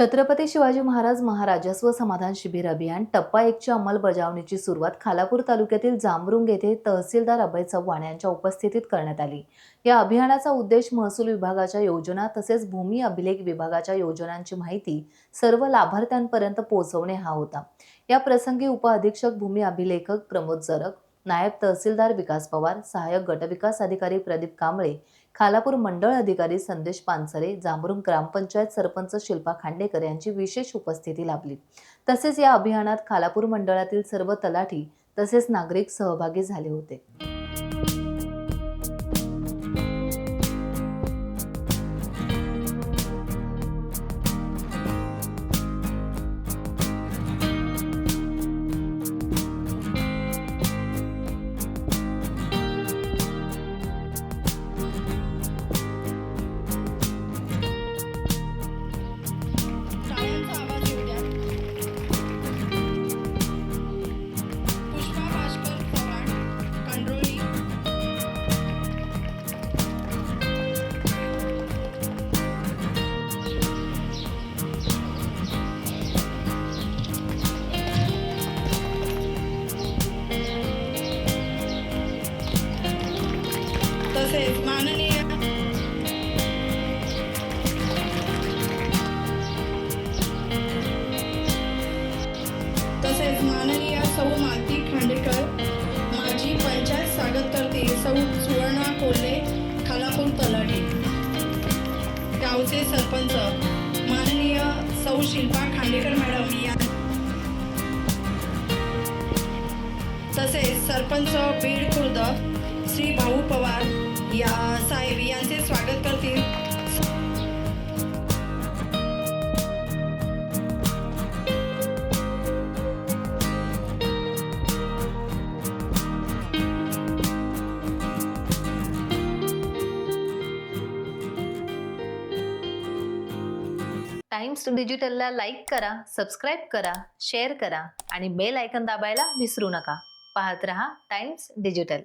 छत्रपती शिवाजी महाराज महाराजस्व समाधान शिबिर अभियान टप्पा 1 ची अंमलबजावणीची सुरुवात खालापूर तालुक्यातील जांभरुंग येथे तहसीलदार अभय चव्हाण यांच्या उपस्थितीत करण्यात आली। या अभियानाचा उद्देश महसूल विभागाच्या योजना तसेच भूमी अभिलेख विभागाच्या योजनांची माहिती सर्व लाभार्थ्यांपर्यंत पोहोचवणे हा होता। या प्रसंगी उपअधीक्षक भूमी अभिलेखक प्रमोद जरग, नायब तहसीलदार विकास पवार, सहाय्यक गटविकास अधिकारी प्रदीप कांबळे, खालापूर मंडळ अधिकारी संदेश पानसरे, जांभरुंग ग्रामपंचायत सरपंच शिल्पा खांडेकर यांची विशेष उपस्थिती लाभली। तसेच या अभियानात खालापूर मंडळातील सर्व तलाठी तसेच नागरिक सहभागी झाले होते। टाळ्यांचा आवाज येऊ द्या। पुष्पा भास्कर चव्हाण, कांडोळी। तसेच माननीय सौ मालती खांडेकर, माजी पंचायत स्वागतकर्ते सौ सुवर्णा कोल्हे, खालापूर तलाठी, गावचे सरपंच माननीय सौ शिल्पा खांडेकर मॅडम या, तसेच सरपंच बीड खुर्द श्री भाऊ पवार या साहेब यांचे स्वागत करतील। टाइम्स डिजिटलला लाईक करा, सबस्क्राइब करा, शेअर करा आणि बेल आयकॉन दाबायला विसरू नका। पाहत रहा टाइम्स डिजिटल।